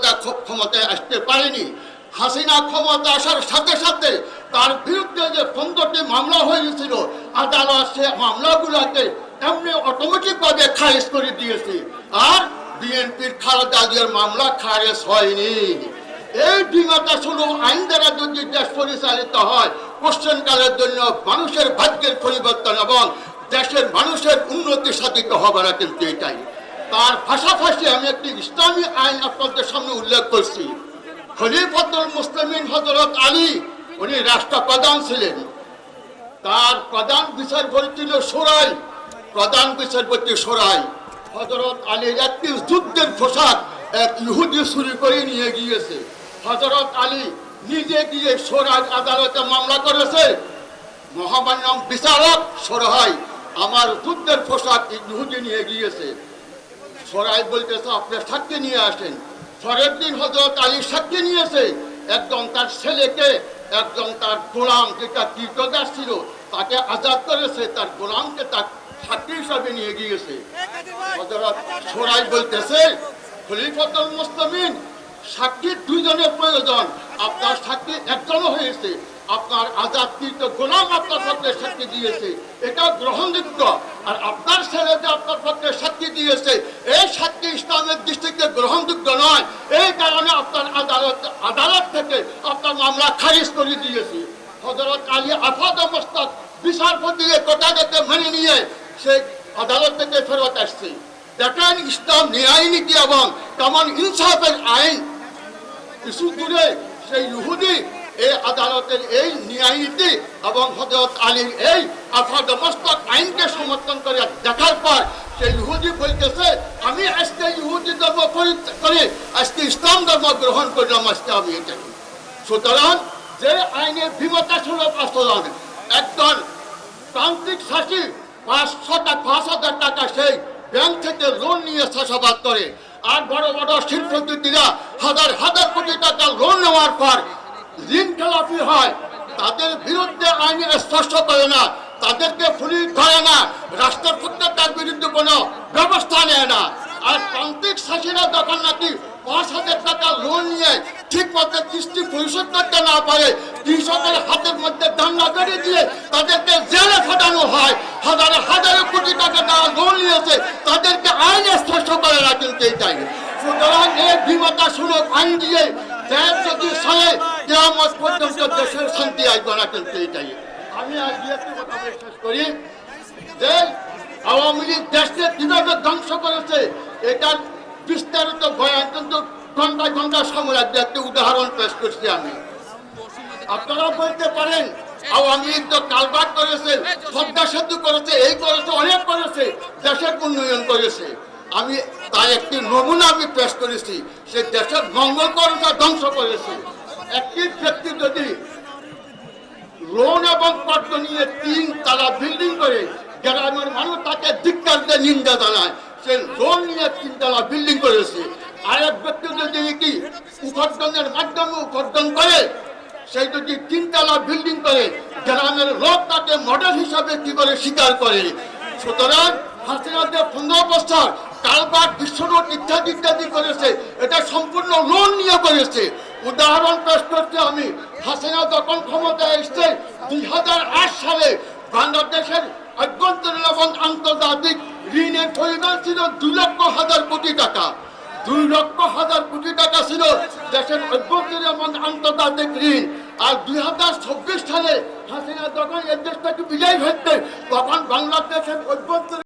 সরকারটা ক্ষমতায় আসতে পারেনি। হাসিনা ক্ষমতা আসার সাথে সাথে তার বিরুদ্ধে যে 15টি মামলা হয়েছিল, আদালত সে মামলাগুলোকে এমনি অটোমেটিকভাবে খারিজ করে দিয়েছে। আর বিএনপির খালেদা জিয়ার মামলা খারিজ হয়নি। এই বিমাটা শুধু আইন দ্বারা যদি দেশ পরিচালিত হয়, কোশ্চেনকালের জন্য মানুষের ভাগ্যের পরিবর্তন এবং দেশের মানুষের উন্নতি সাধিত হবে না, কিন্তু এটাই। তার পাশাপাশি আমি একটি ইসলামী আইন আপনাদের সামনে উল্লেখ করছি। খলিফাতুল মুসলিমিন হযরত আলী, উনি রাষ্ট্রপ্রধান ছিলেন। তার প্রধান বিচারপতি ছিল শোরাই, প্রধান বিচারপতি শোরাই। হযরত আলীর একটি যুদ্ধের পোশাক এক ইহুদি চুরি করে নিয়ে গিয়েছে। হযরত আলী নিজে গিয়ে শোরাই আদালতে মামলা করেছে। মহামান্য বিচারক শোরাই, আমার যুদ্ধের পোশাক ইহুদি নিয়ে গিয়েছে। শোরাই বলতেছে আপনি সাক্ষী নিয়ে আসেন। পরের দিন হযরত আলী সাক্ষী নিয়েছে। একজন তার ছেলেকে, একজন তার গোলাম যেটা কীর্তদাস ছিল তাকে আজাদ করেছে, তার গোলামকে তার সাক্ষী হিসাবে নিয়ে গিয়েছে। হযরত শোরাই বলতেছে খলিফাতুল মুসলিমিন, সাক্ষী দুইজনের প্রয়োজন, আপনার সাক্ষী একজনও হয়েছে, আপনার আজাদকৃত গোলাম আপনার পক্ষে সাক্ষী দিয়েছে, এটা গ্রহণযোগ্য। আর আপনার ছেলে যে আপনার পক্ষে সাক্ষী দিয়েছে, এই সাক্ষী ইসলামের দৃষ্টিতে গ্রহণযোগ্য নয়। এই কারণে আপনার আদালত থেকে আপনার মামলা খারিজ করে দিয়েছে। হযরত আলী আফাদ মস্তক বিচারপতির কথাটাকে মেনে নিয়ে সে আদালত থেকে ফেরত আসছে। দেখেন ইসলাম ন্যায় নীতি এবং কেমন ইনসাফের আইন। কিছু দূরে সেই ইহুদি এই আদালতের এই ন্যায় নীতি এবং হযরত আলীর এই আফাদ মস্তক আইনকে সমর্থন করে দেখার পর সেই ইহুদি বলতেছে আমি আজকে ইহুদি ধর্ম পরিত্যাগ করে আজকে ইসলাম ধর্ম গ্রহণ করলাম, আজকে আমি এটা। সুতরাং যে আইনের বিমতা ছিল বাস্তবায়ন, একজন প্রান্তিক শাসী 5,000 টাকা সেই ব্যাংক থেকে লোন নিয়ে চাষাবাদ করে, আর বড় বড় শিল্পপতিরা হাজার হাজার কোটি টাকা লোন নেওয়ার পর ঋণ খেলাপি হয়, তাদের বিরুদ্ধে আইন স্পষ্ট করে না, তাদেরকে পুলিশ ধরে না, রাষ্ট্রপতি তার বিরুদ্ধে কোনো ব্যবস্থা নেয় না। আর প্রান্তিক শাসীরা যখন নাকি 5,000 টাকা লোন নিয়ে ঠিক মতো কিস্তি পরিশোধ করতে না পারে, কৃষকের হাতের মধ্যে দাঙ্গা করে দিয়ে তাদেরকে জেলে ফাটানো হয়। হাজার হাজার কোটি টাকা তারা লোন নিয়েছে, তাদেরকে আইন স্পষ্ট করে না, কিন্তু এইটাই। সুতরাং এই বিমাতা সুলভ আইন দিয়ে দেশ যদি চলে, কিয়ামত পর্যন্ত দেশের শান্তি আসবে না, কিন্তু এইটাই। আমি আজকে একটি কথা বিশ্বাস করি যে আওয়ামী লীগ দেশকে কিভাবে ধ্বংস করেছে এটার বিস্তারিত বয়ান কিন্তু ঘন্টায় ঘন্টা সময় লাগবে। একটি উদাহরণ পেশ করছি আমি। আপনারা বলতে পারেন আওয়ামী লীগ তো কালভার্ট করেছে, পদ্মা সেতু করেছে, এই করেছে, অনেক করেছে, দেশের উন্নয়ন করেছে। আমি তার একটি নমুনা আমি পেশ করেছি। সে দেশের মঙ্গল করেছে, ধ্বংস করেছে। একটি ব্যক্তি যদি লোন এবং কর্জ নিয়ে 3 তলা বিল্ডিং করে, গ্রামের মানুষ তাকে ধিক্কার দিয়ে নিন্দা জানায়, সে লোন নিয়ে 3 তলা বিল্ডিং করেছে। আরেক ব্যক্তি যদি কি উপার্জনের মাধ্যমে উপার্জন করে, সেই যদি 3 তলা বিল্ডিং করে, গ্রামের লোক তাকে মডেল হিসাবে কি করে স্বীকার করে। সুতরাং হাসিনা যে 15 বছর কালভার্ট, বিশ্বরোড ইত্যাদি ইত্যাদি করেছে, এটা সম্পূর্ণ লোন নিয়ে করেছে। উদাহরণ পেশ করছি আমি। হাসিনা যখন ক্ষমতায় এসছে 2008 সালে বাংলাদেশের অভ্যন্তরীণ এবং আন্তর্জাতিক ঋণের পরিমাণ ছিল 2,00,000 কোটি টাকা। 2,00,000 কোটি টাকা ছিল দেশের অভ্যন্তরীণ এবং আন্তর্জাতিক ঋণ। আর 2024 সালে হাসিনা যখন এই দেশটাকে বিজয় হচ্ছে, তখন বাংলাদেশের অভ্যন্তরীণ